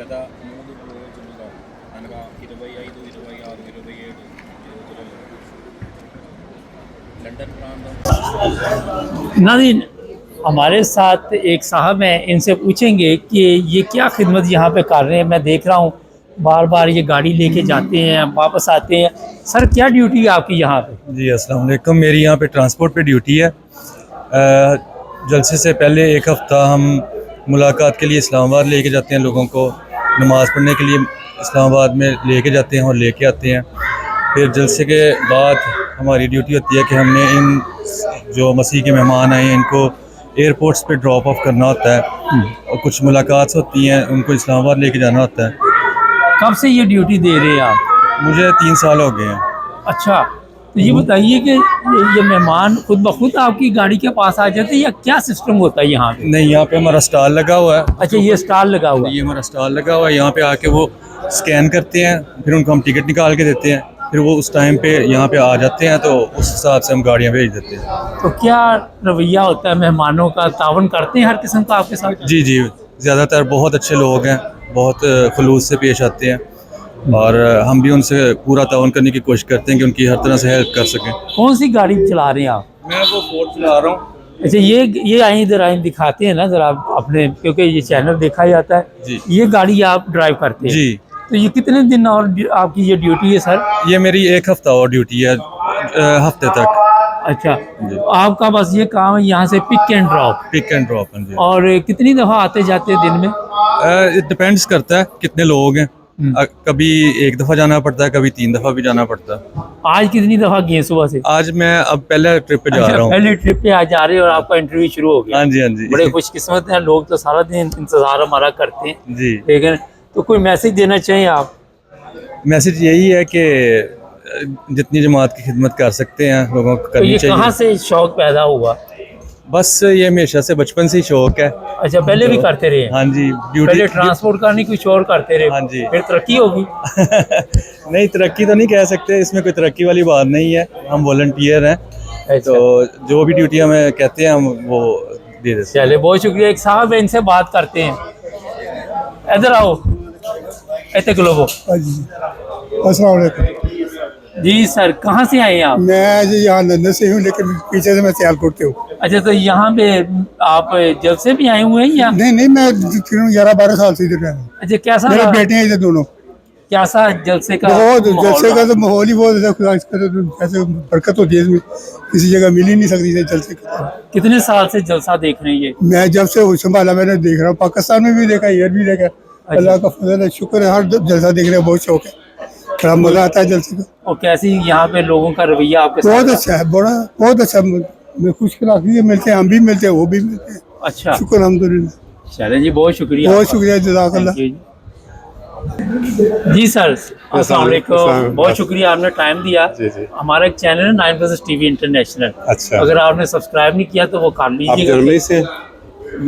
గత 3 రోజులుగా అనగా 25, 26, 27 రోజులలో लंदन प्रांत नाज़रीन, हमारे साथ एक साहब हैं, इनसे पूछेंगे कि ये क्या खिदमत यहाँ पे कर रहे हैं। मैं देख रहा हूँ बार बार ये गाड़ी लेके जाते हैं, वापस आते हैं। सर, क्या ड्यूटी है आपकी यहाँ पे? जी अस्सलाम वालेकुम। मेरी यहाँ पे ट्रांसपोर्ट पे ड्यूटी है। जलसे से पहले एक हफ़्ता हम मुलाकात के लिए इस्लामाबाद लेके जाते हैं, लोगों को नमाज़ पढ़ने के लिए इस्लामाबाद में लेके जाते हैं और लेके आते हैं। फिर जलसे के बाद हमारी ड्यूटी होती है कि हमने इन जो मसीह के मेहमान आए हैं इनको एयरपोर्ट्स पे ड्रॉप ऑफ करना होता है और कुछ मुलाकात होती हैं, उनको इस्लामाबाद लेके जाना होता है। कब से ये ड्यूटी दे रहे हैं आप? मुझे 3 साल हो गए हैं। अच्छा, तो ये बताइए कि ये मेहमान खुद ब खुद आपकी गाड़ी के पास आ जाते हैं या क्या सिस्टम होता है यहाँ पे? नहीं, यहाँ पे हमारा स्टॉल लगा हुआ है। अच्छा, ये स्टॉल लगा हुआ है। ये हमारा स्टॉल लगा हुआ है। यहाँ पे आके वो स्कैन करते हैं, फिर उनको हम टिकट निकाल के देते हैं, फिर वो उस टाइम पे यहाँ पे आ जाते हैं, तो उस हिसाब से हम गाड़ियाँ भेज देते हैं। तो क्या रवैया होता है मेहमानों का? तावन करते हैं हर किस्म का आपके साथ? जी जी, ज़्यादातर बहुत अच्छे लोग हैं, बहुत खुलूस से पेश आते हैं और हम भी उनसे पूरा तावन करने की कोशिश करते हैं कि उनकी हर तरह से हेल्प कर सकें। कौन सी गाड़ी चला रहे हैं आप? मैं वो फोर्ड चला रहा हूँ। अच्छा, ये आए इधर आए दिखाते हैं ना जरा अपने, क्योंकि ये चैनल देखा जाता है। जी। ये गाड़ी आप ड्राइव करते हैं? जी। तो ये कितने दिन और आपकी ये ड्यूटी है सर? ये मेरी 1 हफ़्ता और ड्यूटी है, हफ्ते तक। अच्छा, आपका बस ये काम है यहाँ से pick and drop? Pick and drop. जी। और कितनी दफ़ा आते जाते हैं दिन में? इट डिपेंड्स करता है कितने लोग हैं। कभी 1 दफ़ा जाना पड़ता है, कभी 3 दफ़ा भी जाना पड़ता है। आज कितनी दफ़ा गए सुबह से? आज मैं अब पहले ट्रिप पे जा रहा हूँ। पहले ट्रिप पे आज जा रहे हैं और आपका इंटरव्यू शुरू हो गया? हाँ जी, हाँ जी। बड़े खुशकिस्मत हैं लोग, तो सारा दिन इंतजार हमारा करते हैं। जी। लेकिन तो कोई मैसेज देना चाहिए आप? मैसेज यही है कि जितनी जमात की खिदमत कर सकते हैं लोगों को तो करनी ये चाहिए। कहाँ से शौक पैदा हुआ? बस ये हमेशा से बचपन से ही शौक है। अच्छा, पहले भी करते रहे? हाँ जी, पहले ट्रांसपोर्ट का नहीं, कुछ और करते रहे? हाँ जी। फिर तरक्की होगी? नहीं, तरक्की तो नहीं कह सकते, इसमें कोई तरक्की वाली बात नहीं है। हम वॉलंटियर हैं, अच्छा। तो जो भी ड्यूटी हमें कहते हैं हम वो दे देते हैं। चले, बहुत शुक्रिया। एक साहब है, इनसे बात करते हैं। इधर आओ, ऐसे ग्लोबो। अस्सलाम वालेकुम। जी सर, कहाँ से आए हैं आप? मैं जी यहाँ लंदन से हूँ, लेकिन पीछे से मैं सियालकोट से हूँ। अच्छा, तो यहाँ पे आप जब से भी आए हुए हैं या? नहीं, मैं 11-12 साल से इधर हूँ। अच्छा, कैसा मेरे रहा? बेटे हैं इधर दोनों। कैसा जलसे का बहुत माहौल जलसे का रहा? तो माहौल ही बहुत अच्छा, खुदा इसका तो कैसे बरकत होती है इसमें, किसी जगह मिल ही नहीं सकती है जलसे का। कितने साल से जलसा देख रहे हैं ये? मैं जब से संभाला मैंने देख रहा हूँ, पाकिस्तान में भी देखा, इधर भी देखा। अल्लाह का फजल है, शुक्र है, हर जलसा देखने का बहुत शौक है, बड़ा मजा आता है जलसे का। और कैसी यहाँ पे लोगों का रवैया आपके साथ? बहुत अच्छा है, बड़ा बहुत अच्छा। मैं खुश खिलाफी मिलते हैं, हम भी मिलते हैं, वो भी मिलते हैं। अच्छा, शुक्र अल्हम्दुलिल्लाह। चले जी, बहुत शुक्रिया। बहुत शुक्रिया, जज़ाकल्लाह। Thank you जी सर, अस्सलाम वालेकुम। बहुत शुक्रिया, आपने टाइम दिया। जी जी। हमारा एक चैनल है 9 प्लस टीवी इंटरनेशनल। अच्छा। अगर आपने सब्सक्राइब नहीं किया तो वो कर आप लीजिएगा। जर्मनी से?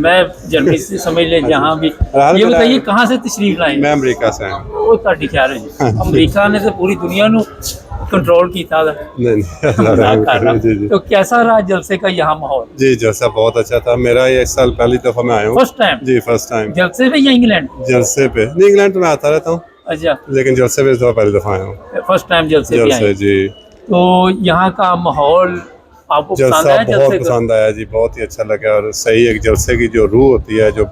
मैं जर्मनी से समझ ले, जहाँ भी। ये बताइए कहाँ से तशरीफ लाए? मैं अमेरिका से हूँ। वो ਤੁਹਾਡੀ ਖਿਆਲ ਹੈ ਜੀ, अमेरिका ने तो पूरी दुनिया ਨੂੰ कंट्रोल किया था। नहीं, मजाक कर रहा। जी जी तो कैसा रहा जलसे का यहाँ माहौल? जी, जलसा बहुत अच्छा था। मेरा ये इस साल पहली दफ़ा मैं आया हूँ। First time? जी, फर्स्ट टाइम। जलसे पे या इंग्लैंड? जलसे पे नहीं, इंग्लैंड तो मैं आता रहता हूँ, अच्छा, लेकिन जलसे पे इस दफ़ा पहली दफ़ा आया हूँ। फर्स्ट टाइम जलसे पे जलसे आए। जी। तो यहाँ का माहौल आपको पसंद जलसा आया? बहुत जलसे का? पसंद आया जी, बहुत ही अच्छा लगा। और सही एक जलसे की जो रूह होती है, जो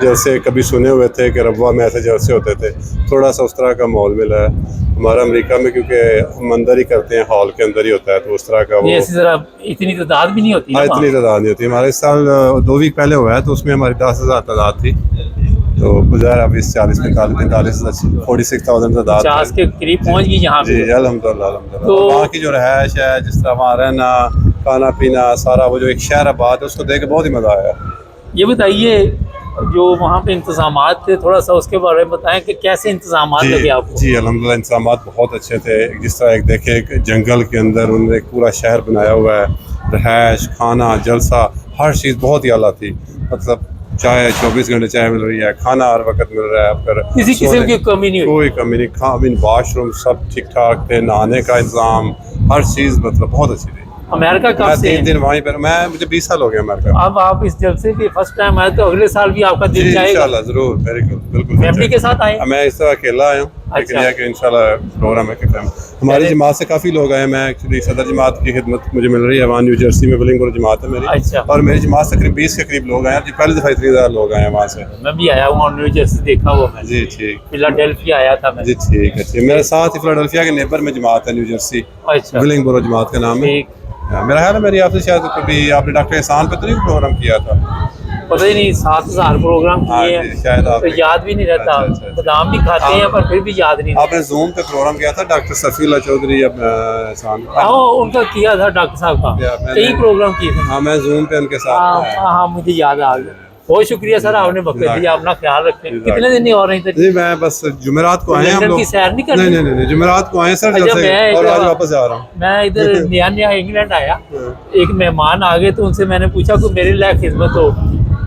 जलसे कभी सुने हुए थे कि रब्वा में ऐसे जलसे होते थे, थोड़ा सा उस तरह का माहौल मिला है हमारा अमेरिका में, क्योंकि हम अंदर ही करते हैं, हॉल के अंदर ही होता है, तो उस तरह का वो ये इसी तरह इतनी तादाद भी नहीं होती ना इतनी वहाँ? तादाद नहीं होती। हमारे इस साल 2 वीक पहले हुआ है, तो उसमें हमारी 10,000 तादाद थी, तो गुज़ार अब इस 40-45 46,000 तादाद 50 के करीब पहुँच गई यहाँ जी, पे। अल्हम्दुलिल्लाह। तो वहाँ की जो रहायश है, जिस तरह वहाँ रहना, खाना पीना, सारा वो जो एक शहर आबाद है, उसको देख के बहुत ही मज़ा आया। ये बताइए, जो वहाँ पे इंतजामात थे, थोड़ा सा उसके बारे में बताएं कि कैसे इंतजामात जी लगे आपको? जी, अल्हम्दुलिल्लाह इंतजामात बहुत अच्छे थे। जिस तरह एक देखे, एक जंगल के अंदर उन्होंने एक पूरा शहर बनाया हुआ है, रहायश, खाना, जलसा, हर चीज़ बहुत ही आला थी। मतलब चाय 24 घंटे चाय मिल रही है, खाना हर वक्त मिल रहा है। फिर किसी किस्म की कमी नहीं हुई? कोई कमी नहीं। वाशरूम सब ठीक ठाक थे, नहाने का इंतज़ाम, हर चीज़ मतलब बहुत अच्छी थी। अमेरिका कब मैं से 3 हैं? दिन वहीं पर, मैं मुझे 20 साल हो गया अमेरिका। अब आप इस जलसे के फर्स्ट टाइम आए तो अगले साल भी आपका जी दिल चाहेगा? इंशाल्लाह जरूर, वेरी गुड, बिल्कुल। फैमिली के साथ आए? मैं इस तरह अकेला आया हूँ, लेकिन अच्छा। यह कि इंशाल्लाह प्रोग्राम है कि हमारी पहले- जमात से काफ़ी लोग आए। मैं एक्चुअली सदर जमात की खिदमत मुझे मिल रही है वहाँ न्यू जर्सी में, विलिंगबरो जमात है मेरी। अच्छा। और मेरी जमात से करीब 20 के करीब लोग आए। पहले दफ़ा 3000 लोग आए हैं वहाँ से। मैं भी आया हूँ और न्यू जर्सी देखा हुआ मैंने। जी ठीक, फिलाडेल्फिया आया था मैं। जी ठीक है ठीक। मेरे साथ ही फिलाडेल्फिया के नेबर में जमात है न्यू जर्सी, अच्छा विलिंगबरो जमात का नाम है। ठीक। मेरा ख्याल है मेरी आपसे शायद कभी आपने डॉक्टर एहसान पे तो नहीं प्रोग्राम किया था? पता ही नहीं, 7000 प्रोग्राम हाँ किए जी, हैं शायद आप तो याद भी नहीं रहता। अच्छा। बादाम भी खाते हैं पर फिर भी याद नहीं रहता। आपने जूम पे प्रोग्राम किया था डॉक्टर सफीला चौधरी एहसान? हाँ उनका किया था डॉक्टर साहब का, या मैंने- कई प्रोग्राम किए थे। हाँ मैं जूम पे उनके साथ हाँ था। हाँ मुझे याद आ गया। बहुत शुक्रिया सर, आपने बकरे दिया। अपना ख्याल रखें। कितने दिन नहीं हो रहे थे? जी मैं बस जुमेरात को आए हैं हम लंदन लोग। की सैर नहीं कर नहीं रहे? नहीं जुमेरात को आए हैं सर अच्छा, जलसे, मैं और एक- आज वापस जा रहा हूँ। मैं इधर नया नया इंग्लैंड आया, एक मेहमान आ गए तो उनसे मैंने पूछा कि मेरे लायक खिदमत हो,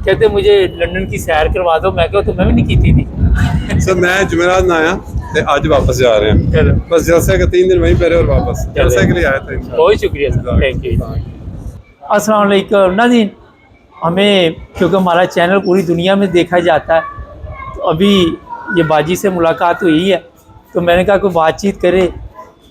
कहते मुझे लंदन की सैर करवा दो। मैं कहा तो मैं भी नहीं की थी। सर मैं जुमेरात ना आया तो आज वापस जा रहे हैं। चलो बस जलसे का 3 दिन वहीं पे रहे और वापस जलसे के लिए आए थे इंशाल्लाह। बहुत शुक्रिया सर, थैंक यू। अस्सलाम वालेकुम नाज़रीन, हमें क्योंकि हमारा चैनल पूरी दुनिया में देखा जाता है तो अभी ये बाजी से मुलाकात हुई है तो मैंने कहा कोई बातचीत करे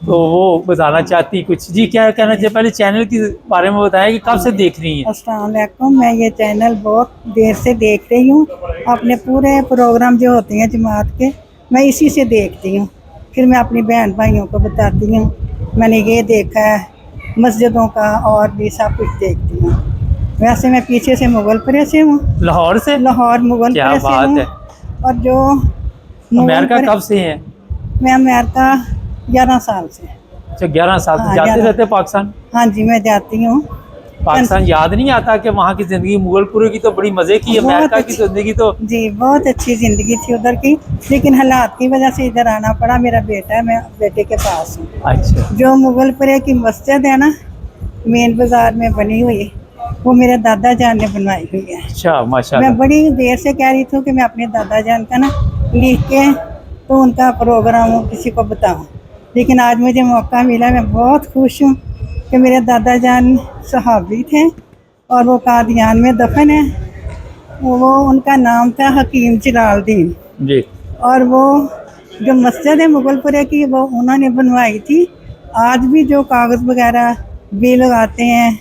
तो वो बताना चाहती कुछ। जी क्या कहना चाहिए, पहले चैनल के बारे में बताएं कि कब से देख रही हैं? अस्सलाम वालेकुम, मैं ये चैनल बहुत देर से देख रही हूँ। अपने पूरे प्रोग्राम जो होते हैं जमात के मैं इसी से देखती हूँ, फिर मैं अपनी बहन भाइयों को बताती हूँ मैंने ये देखा है, मस्जिदों का और भी सब कुछ देखती हूँ। वैसे मैं पीछे से मुगलपुरे से हूँ, लाहौर से? लाहौर क्या मुगलपुरे से बात हूँ। है। और जो अमेरिका मुगलपुरे- कब से हैं? मैं अमेरिका 11 साल से। अच्छा 11 साल से हाँ, जाते 11 रहते पाकिस्तान? हाँ जी मैं जाती हूँ। पाकिस्तान याद नहीं आता कि वहाँ की ज़िंदगी? मुगलपुरे की तो बड़ी मज़े की, बहुत अमेरिका की अच्छी। ज़िंदगी तो जी बहुत अच्छी ज़िंदगी थी उधर की, लेकिन हालात की वजह से इधर आना पड़ा। मेरा बेटा है, मैं बेटे के पास हूँ। अच्छा जो मुगलपुरे की मस्जिद है ना, मेन बाज़ार में बनी हुई, वो मेरे दादा जान ने बनवाई हुई है। अच्छा माशाल्लाह। मैं बड़ी देर से कह रही थी कि मैं अपने दादा जान का ना लिख के तो उनका प्रोग्राम किसी को बताऊँ, लेकिन आज मुझे मौका मिला। मैं बहुत खुश हूँ कि मेरे दादा जान सहाबी थे और वो कादियान में दफन है। वो उनका नाम था हकीम जलालुद्दीन, जी और वो जो मस्जिद है मुगलपुरे की वो उन्होंने बनवाई थी। आज भी जो कागज़ वगैरह बिल लगाते हैं,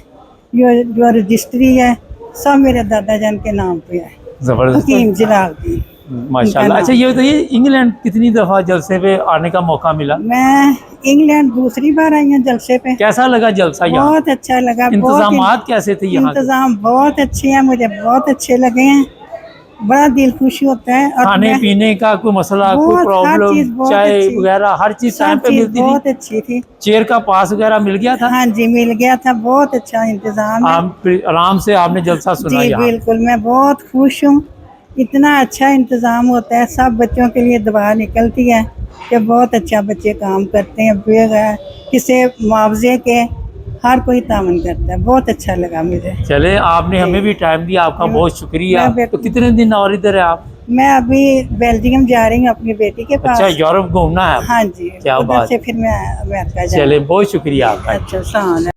जो रजिस्ट्री है, सब मेरे दादा जान के नाम पे है, ज़बरदस्त हकीम जलालुद्दीन। माशाल्लाह। अच्छा ये बताइए इंग्लैंड कितनी दफ़ा जलसे पे आने का मौका मिला? मैं इंग्लैंड दूसरी बार आई हूँ जलसे पे। कैसा लगा जलसा यहाँ? बहुत अच्छा लगा। इंतजामात कैसे थे यहाँ के? इंतज़ाम बहुत अच्छे हैं, मुझे बहुत अच्छे लगे हैं। बड़ा दिल खुश होता है। और खाने मैं- पीने का कोई मसला, कोई बहुत, हर चीज़ प्रॉब्लम, बहुत चाय अच्छी। वगैरह हर चीज़ टाइम सब पे चीज़ मिलती थी? बहुत अच्छी थी। चेयर का पास वगैरह मिल गया था? हाँ जी मिल गया था, बहुत अच्छा इंतज़ाम है। आप आराम से आपने जलसा सुना जी यहाँ? बिल्कुल, मैं बहुत खुश हूँ। इतना अच्छा इंतज़ाम होता है, सब बच्चों के लिए दुआ निकलती है कि बहुत अच्छा बच्चे काम करते हैं, बगैर किसी मुआवजे के हर कोई तावन करता है। बहुत अच्छा लगा मुझे। चले आपने हमें भी टाइम दिया, आपका बहुत शुक्रिया। मैं- तो कितने दिन और इधर है आप? मैं अभी बेल्जियम जा रही हूँ अपनी बेटी के पास। अच्छा यूरोप घूमना है? हाँ जी, क्या उधर बात। से फिर मैं अमेरिका जा चले बहुत शुक्रिया आपका। अच्छा शान है।